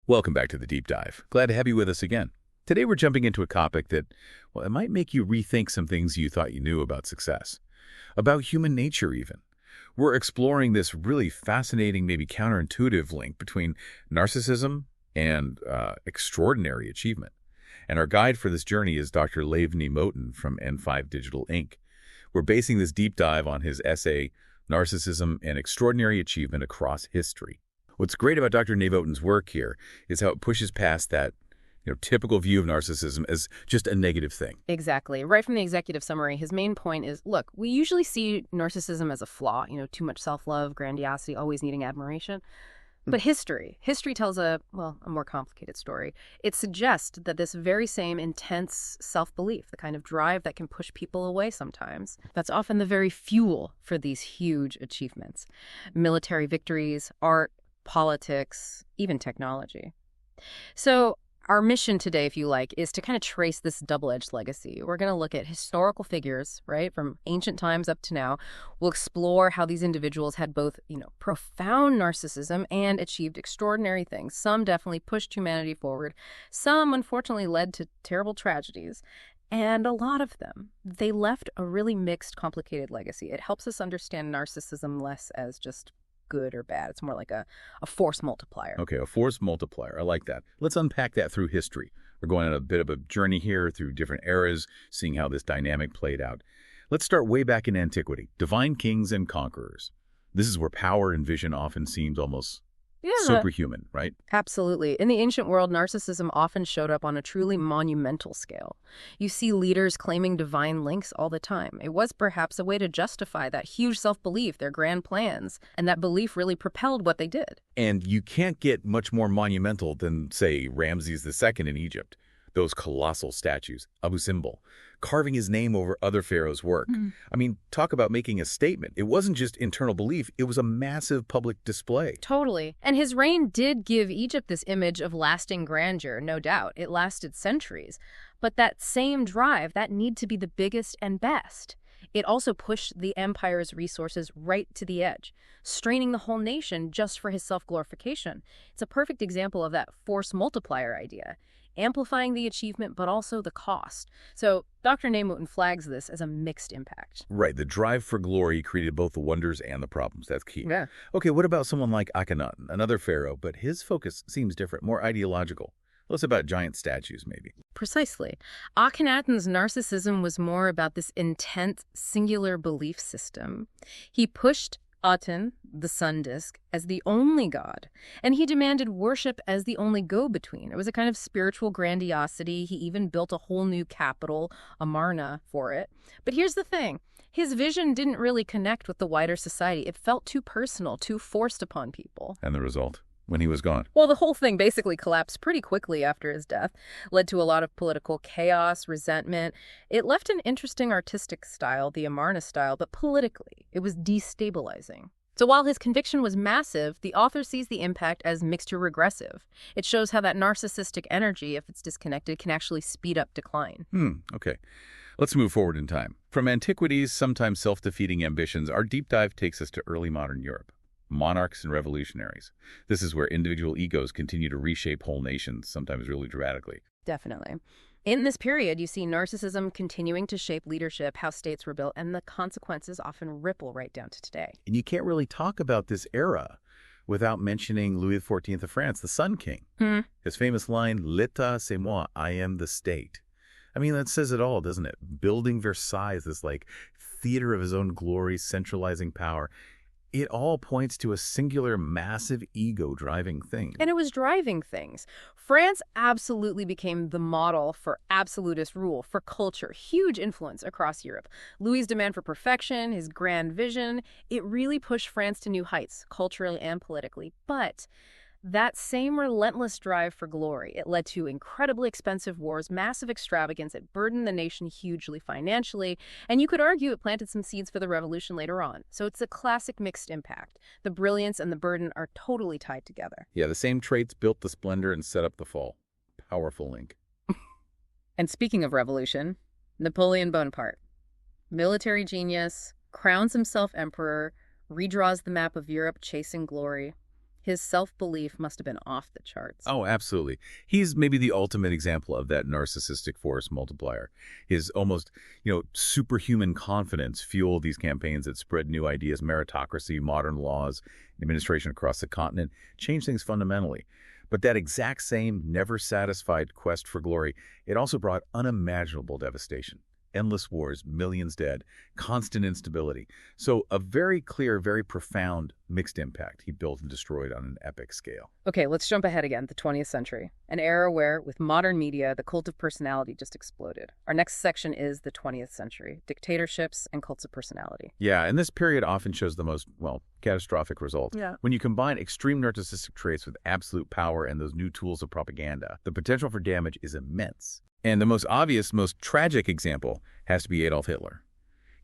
Welcome back to the Deep Dive. Glad to have you with us again. Today we're jumping into a topic that, well, it might make you rethink some things you thought you knew about success. About human nature, even. We're exploring this really fascinating, maybe counterintuitive link between narcissism and extraordinary achievement. And our guide for this journey is Dr. Lavney Moten from N5 Digital Inc. We're basing this deep dive on his essay, Narcissism and Extraordinary Achievement Across History. What's great about Dr. Moten's work here is how it pushes past that typical view of narcissism as just a negative thing. Exactly. Right from the executive summary, his main point is, look, we usually see narcissism as a flaw, too much self-love, grandiosity, always needing admiration. But history tells a more complicated story. It suggests that this very same intense self-belief, the kind of drive that can push people away sometimes, that's often the very fuel for these huge achievements. Military victories, art, politics, even technology. So our mission today, if you like, is to kind of trace this double-edged legacy. We're going to look at historical figures, right, from ancient times up to now. We'll explore how these individuals had both, profound narcissism and achieved extraordinary things. Some definitely pushed humanity forward. Some, unfortunately, led to terrible tragedies. And a lot of them, they left a really mixed, complicated legacy. It helps us understand narcissism less as just good or bad. It's more like a force multiplier. Okay, a force multiplier. I like that. Let's unpack that through history. We're going on a bit of a journey here through different eras, seeing how this dynamic played out. Let's start way back in antiquity. Divine kings and conquerors. This is where power and vision often seemed almost superhuman, right? Absolutely. In the ancient world, narcissism often showed up on a truly monumental scale. You see leaders claiming divine links all the time. It was perhaps a way to justify that huge self-belief, their grand plans, and that belief really propelled what they did. And you can't get much more monumental than, say, Ramses II in Egypt. Those colossal statues, Abu Simbel, carving his name over other pharaohs' work. I mean, talk about making a statement. It wasn't just internal belief, it was a massive public display. Totally. And his reign did give Egypt this image of lasting grandeur, no doubt. It lasted centuries. But that same drive, that need to be the biggest and best, it also pushed the empire's resources right to the edge, straining the whole nation just for his self-glorification. It's a perfect example of that force multiplier idea, amplifying the achievement, but also the cost. So Dr. Moten flags this as a mixed impact. Right. The drive for glory created both the wonders and the problems. That's key. Yeah. Okay, what about someone like Akhenaten, another pharaoh, but his focus seems different, more ideological. Less about giant statues, maybe. Precisely. Akhenaten's narcissism was more about this intense, singular belief system. He pushed Aten, the sun disk, as the only god, and he demanded worship as the only go-between. It was a kind of spiritual grandiosity. He even built a whole new capital, Amarna, for it. But here's the thing. His vision didn't really connect with the wider society. It felt too personal, too forced upon people. And the result? When he was gone? Well, the whole thing basically collapsed pretty quickly after his death, led to a lot of political chaos, resentment. It left an interesting artistic style, the Amarna style, but politically, it was destabilizing. So while his conviction was massive, the author sees the impact as mixed to regressive. It shows how that narcissistic energy, if it's disconnected, can actually speed up decline. Okay. Let's move forward in time. From antiquity's sometimes self-defeating ambitions, our deep dive takes us to early modern Europe. Monarchs and revolutionaries. This is where individual egos continue to reshape whole nations, sometimes really dramatically. Definitely. In this period, you see narcissism continuing to shape leadership, how states were built, and the consequences often ripple right down to today. And you can't really talk about this era without mentioning Louis XIV of France, the Sun King. His famous line, "L'État c'est moi, I am the state." I mean, that says it all, doesn't it? Building Versailles, this theater of his own glory, centralizing power. It all points to a singular, massive ego driving thing. And it was driving things. France absolutely became the model for absolutist rule, for culture, huge influence across Europe. Louis's demand for perfection, his grand vision, it really pushed France to new heights, culturally and politically. But that same relentless drive for glory, it led to incredibly expensive wars, massive extravagance. It burdened the nation hugely financially, and you could argue it planted some seeds for the revolution later on. So it's a classic mixed impact. The brilliance and the burden are totally tied together. Yeah, the same traits built the splendor and set up the fall. Powerful link. And speaking of revolution, Napoleon Bonaparte. Military genius, crowns himself emperor, redraws the map of Europe chasing glory. His self-belief must have been off the charts. Oh, absolutely. He's maybe the ultimate example of that narcissistic force multiplier. His almost, superhuman confidence fueled these campaigns that spread new ideas, meritocracy, modern laws, administration across the continent, changed things fundamentally. But that exact same never satisfied quest for glory, it also brought unimaginable devastation. Endless wars, millions dead, constant instability. So a very clear, very profound mixed impact he built and destroyed on an epic scale. Okay, let's jump ahead again, the 20th century, an era where, with modern media, the cult of personality just exploded. Our next section is the 20th century, dictatorships and cults of personality. Yeah, and this period often shows the most, catastrophic result. Yeah. When you combine extreme narcissistic traits with absolute power and those new tools of propaganda, the potential for damage is immense. And the most obvious, most tragic example has to be Adolf Hitler.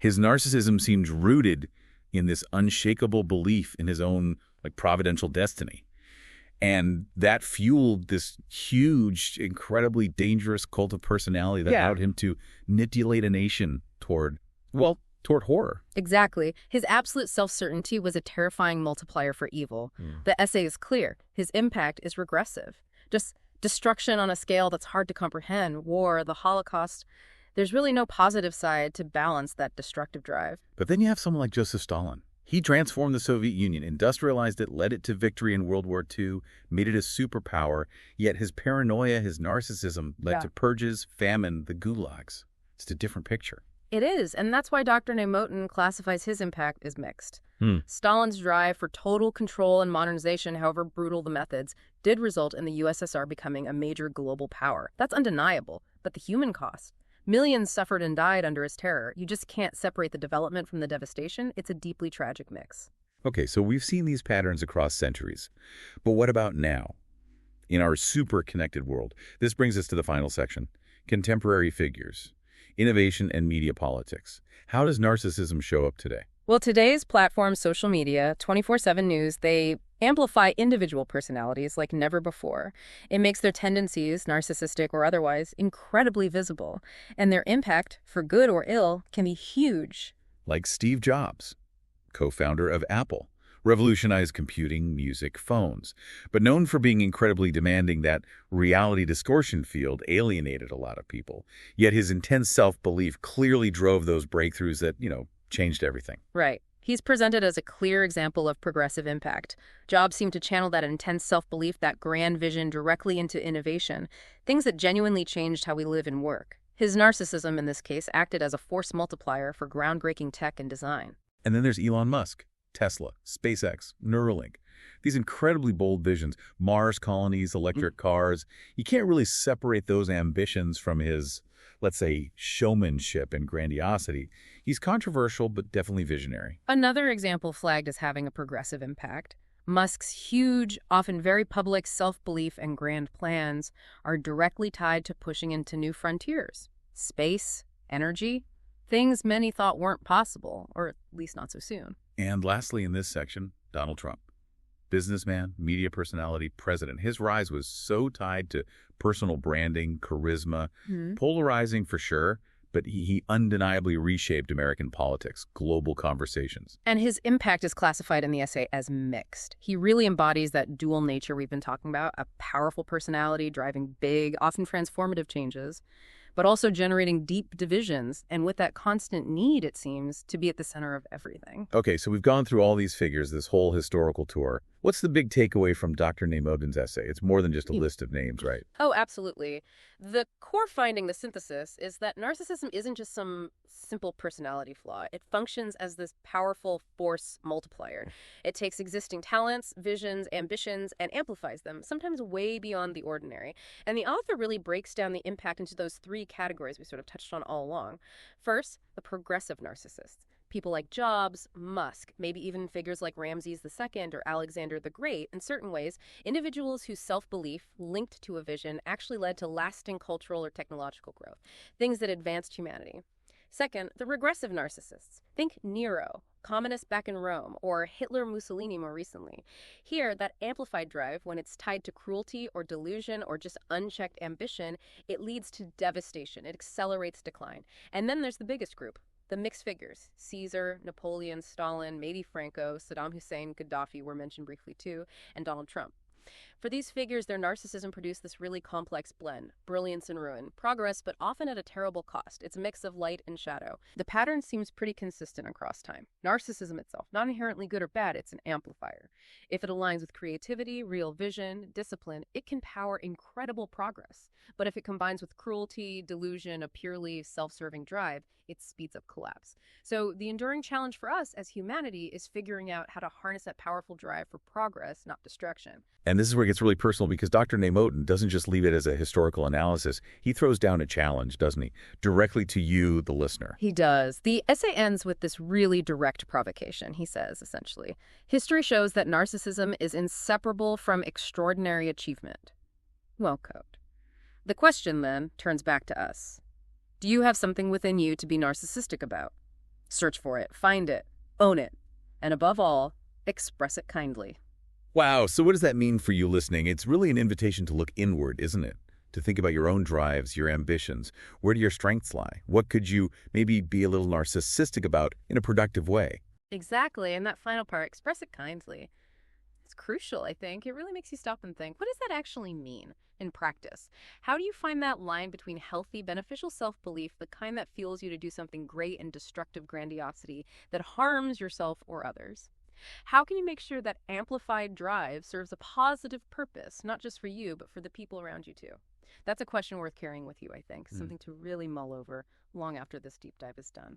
His narcissism seems rooted in this unshakable belief in his own providential destiny. And that fueled this huge, incredibly dangerous cult of personality that allowed him to manipulate a nation toward horror. Exactly. His absolute self-certainty was a terrifying multiplier for evil. The essay is clear. His impact is regressive. Just destruction on a scale that's hard to comprehend, war, the Holocaust. There's really no positive side to balance that destructive drive. But then you have someone like Joseph Stalin. He transformed the Soviet Union, industrialized it, led it to victory in World War II, made it a superpower, yet his paranoia, his narcissism led to purges, famine, the gulags. It's a different picture. It is, and that's why Dr. Nemotin classifies his impact as mixed. Stalin's drive for total control and modernization, however brutal the methods, did result in the USSR becoming a major global power. That's undeniable, but the human cost. Millions suffered and died under his terror. You just can't separate the development from the devastation. It's a deeply tragic mix. Okay, so we've seen these patterns across centuries. But what about now? In our super connected world, this brings us to the final section, contemporary figures, innovation and media politics. How does narcissism show up today? Well, today's platform, social media, 24/7 news, they amplify individual personalities like never before. It makes their tendencies, narcissistic or otherwise, incredibly visible. And their impact, for good or ill, can be huge. Like Steve Jobs, co-founder of Apple, revolutionized computing, music, phones, but known for being incredibly demanding. That reality distortion field alienated a lot of people. Yet his intense self-belief clearly drove those breakthroughs that, changed everything. Right. He's presented as a clear example of progressive impact. Jobs seem to channel that intense self-belief, that grand vision, directly into innovation, things that genuinely changed how we live and work. His narcissism, in this case, acted as a force multiplier for groundbreaking tech and design. And then there's Elon Musk, Tesla, SpaceX, Neuralink. These incredibly bold visions, Mars colonies, electric cars. You can't really separate those ambitions from his, let's say, showmanship and grandiosity. He's controversial, but definitely visionary. Another example flagged as having a progressive impact. Musk's huge, often very public self-belief and grand plans are directly tied to pushing into new frontiers. Space, energy, things many thought weren't possible, or at least not so soon. And lastly in this section, Donald Trump. Businessman, media personality, president. His rise was so tied to personal branding, charisma, polarizing for sure, but he undeniably reshaped American politics, global conversations. And his impact is classified in the essay as mixed. He really embodies that dual nature we've been talking about, a powerful personality driving big, often transformative changes, but also generating deep divisions, and with that constant need, it seems, to be at the center of everything. Okay, so we've gone through all these figures, this whole historical tour. What's the big takeaway from Dr. Nemotin's essay? It's more than just a list of names, right? Oh, absolutely. The core finding, the synthesis, is that narcissism isn't just some simple personality flaw. It functions as this powerful force multiplier. It takes existing talents, visions, ambitions, and amplifies them, sometimes way beyond the ordinary. And the author really breaks down the impact into those three categories we sort of touched on all along. First, the progressive narcissists. People like Jobs, Musk, maybe even figures like Ramses II or Alexander the Great. In certain ways, individuals whose self-belief linked to a vision actually led to lasting cultural or technological growth, things that advanced humanity. Second, the regressive narcissists. Think Nero, communist back in Rome, or Hitler Mussolini more recently. Here, that amplified drive, when it's tied to cruelty or delusion or just unchecked ambition, it leads to devastation. It accelerates decline. And then there's the biggest group, The mixed figures, Caesar, Napoleon, Stalin, maybe Franco, Saddam Hussein, Gaddafi were mentioned briefly too, and Donald Trump. For these figures, their narcissism produced this really complex blend, brilliance and ruin, progress, but often at a terrible cost. It's a mix of light and shadow. The pattern seems pretty consistent across time. Narcissism itself, not inherently good or bad, it's an amplifier. If it aligns with creativity, real vision, discipline, it can power incredible progress. But if it combines with cruelty, delusion, a purely self-serving drive, it speeds up collapse. So the enduring challenge for us as humanity is figuring out how to harness that powerful drive for progress, not destruction. And this is where it gets really personal because Dr. Nemotin doesn't just leave it as a historical analysis. He throws down a challenge, doesn't he? Directly to you, the listener. He does. The essay ends with this really direct provocation. He says, essentially, history shows that narcissism is inseparable from extraordinary achievement. Well, quote. The question, then, turns back to us. Do you have something within you to be narcissistic about? Search for it, find it, own it, and above all, express it kindly. Wow, so what does that mean for you listening? It's really an invitation to look inward, isn't it? To think about your own drives, your ambitions. Where do your strengths lie? What could you maybe be a little narcissistic about in a productive way? Exactly, and that final part, express it kindly. It's crucial, I think. It really makes you stop and think, what does that actually mean in practice? How do you find that line between healthy, beneficial self-belief, the kind that fuels you to do something great, and destructive grandiosity that harms yourself or others? How can you make sure that amplified drive serves a positive purpose, not just for you, but for the people around you too? That's a question worth carrying with you, I think. Something to really mull over long after this deep dive is done.